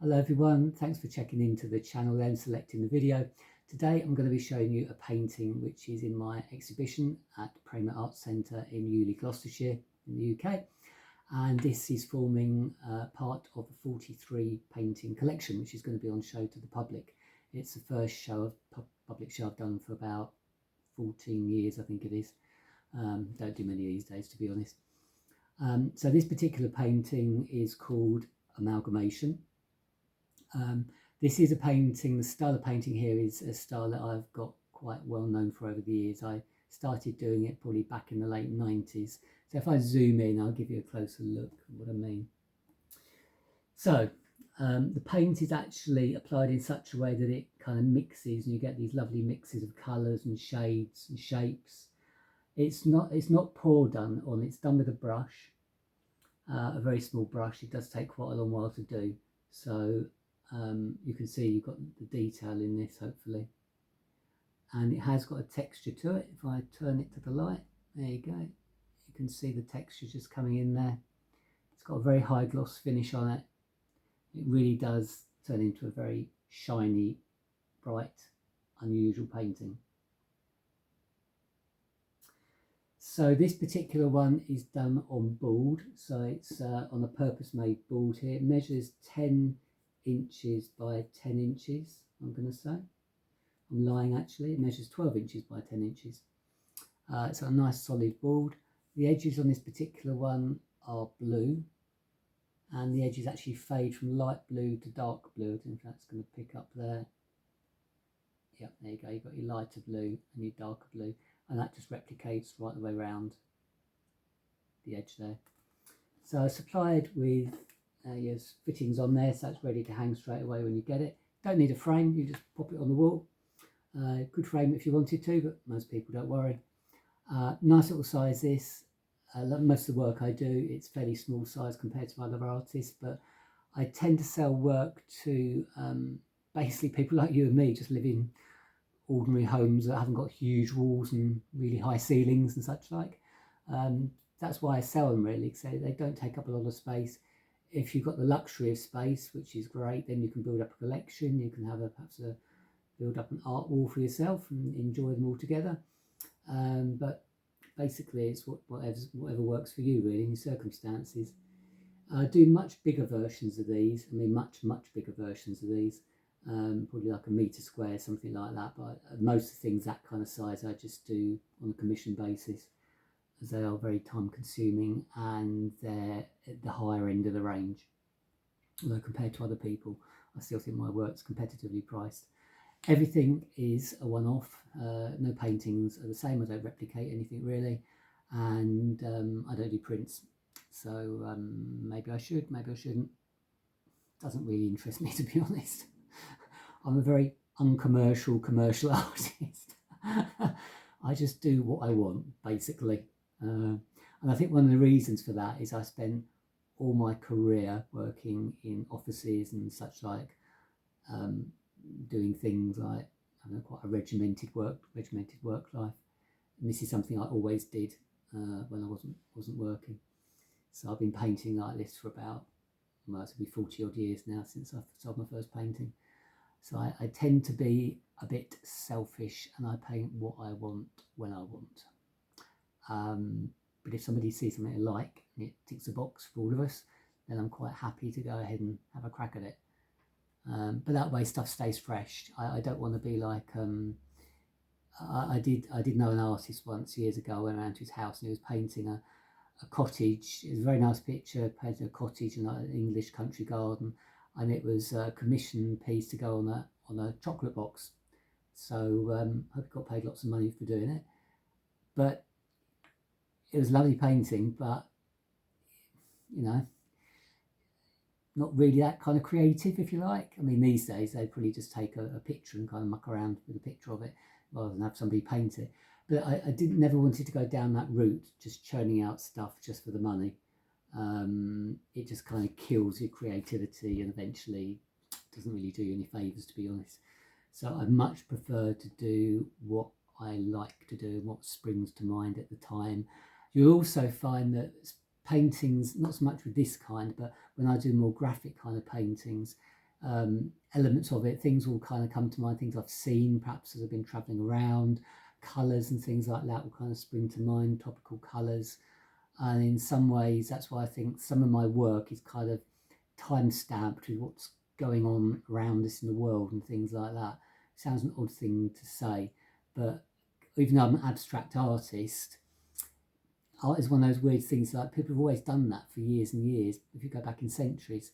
Hello everyone, thanks for checking into the channel and selecting the video. Today I'm going to be showing you a painting which is in my exhibition at Prema Art Centre in Uley, Gloucestershire in the UK, and this is forming part of the 43 painting collection which is going to be on show to the public. It's the first public show I've done for about 14 years, I think it is. Don't do many these days, to be honest. So this particular painting is called Amalgamation. This is a painting, the style of painting here is a style that I've got quite well known for over the years. I started doing it probably back in the late 90s. So if I zoom in, I'll give you a closer look at what I mean. So the paint is actually applied in such a way that it kind of mixes and you get these lovely mixes of colours and shades and shapes. It's not pour done on, it's done with a brush, a very small brush. It does take quite a long while to do. So you can see you've got the detail in this, hopefully, and it has got a texture to it. If I turn it to the light, there you go, you can see the texture just coming in there. It's got a very high gloss finish on it. It really does turn into a very shiny, bright, unusual painting. So this particular one is done on board, so it's on a purpose-made board here. It measures 10 inches by 10 inches, I'm going to say. I'm lying actually, it measures 12 inches by 10 inches. It's a nice solid board. The edges on this particular one are blue, and the edges actually fade from light blue to dark blue. I don't know if that's going to pick up there. Yep, there you go, you've got your lighter blue and your darker blue, and that just replicates right the way around the edge there. So I supplied with your fittings on there, so it's ready to hang straight away when you get it. Don't need a frame, you just pop it on the wall. Could frame if you wanted to, but most people don't worry. Nice little size this. Most of the work I do, it's fairly small size compared to other artists, but I tend to sell work to basically people like you and me, just live in ordinary homes that haven't got huge walls and really high ceilings and such like. That's why I sell them, really, because they don't take up a lot of space. If you've got the luxury of space, which is great, then you can build up a collection. You can have perhaps build up an art wall for yourself and enjoy them all together. But basically, it's whatever works for you, really, in your circumstances. I do much bigger versions of these. I mean, much bigger versions of these. Probably like a metre square, something like that. But most of the things that kind of size, I just do on a commission basis, as they are very time consuming and they're at the higher end of the range. Although compared to other people, I still think my work's competitively priced. Everything is a one-off. No paintings are the same. I don't replicate anything really, and I don't do prints. So maybe I should, maybe I shouldn't. Doesn't really interest me, to be honest. I'm a very uncommercial commercial artist. I just do what I want, basically. And I think one of the reasons for that is I spent all my career working in offices and such like, doing things like having quite a regimented work life. And this is something I always did when I wasn't working. So I've been painting like this for about, well, it's going to be 40 odd years now since I sold my first painting. So I tend to be a bit selfish and I paint what I want when I want. But if somebody sees something they like and it ticks a box for all of us, then I'm quite happy to go ahead and have a crack at it. But that way stuff stays fresh. I don't want to be like, I did know an artist once years ago. I went around to his house and he was painting a cottage. It was a very nice picture, painted a cottage in like an English country garden, and it was a commission piece to go on a chocolate box. So I hope he got paid lots of money for doing it. But it was a lovely painting, but you know, not really that kind of creative, if you like. I mean, these days they'd probably just take a picture and kind of muck around with a picture of it rather than have somebody paint it. But I never wanted to go down that route, just churning out stuff just for the money. It just kind of kills your creativity and eventually doesn't really do you any favours, to be honest. So I much prefer to do what I like to do and what springs to mind at the time. You'll also find that paintings, not so much with this kind, but when I do more graphic kind of paintings, elements of it. Things will kind of come to mind, things I've seen perhaps as I've been travelling around, colours and things like that will kind of spring to mind, topical colours. And in some ways, that's why I think some of my work is kind of time-stamped with what's going on around us in the world and things like that. It sounds an odd thing to say, but even though I'm an abstract artist, art is one of those weird things, like people have always done that for years and years. If you go back in centuries,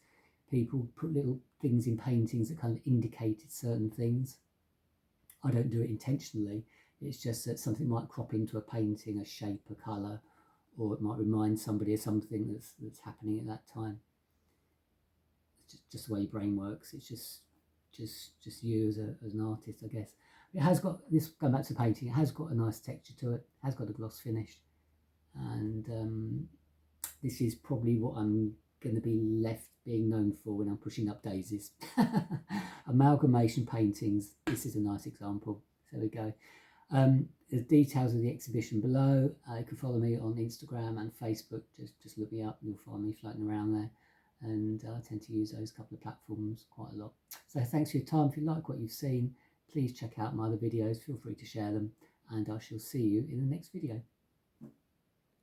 people put little things in paintings that kind of indicated certain things. I don't do it intentionally. It's just that something might crop into a painting, a shape, a colour, or it might remind somebody of something that's happening at that time. It's just the way your brain works. It's just you as an artist, I guess. It has got this, going back to the painting, it has got a nice texture to it, has got a gloss finish, and this is probably what I'm going to be left being known for when I'm pushing up daisies. Amalgamation paintings, this is a nice example. So there we go. The details of the exhibition below. You can follow me on Instagram and Facebook. Just look me up, you'll find me floating around there. And I tend to use those couple of platforms quite a lot. So thanks for your time. If you like what you've seen, please check out my other videos. Feel free to share them, and I shall see you in the next video.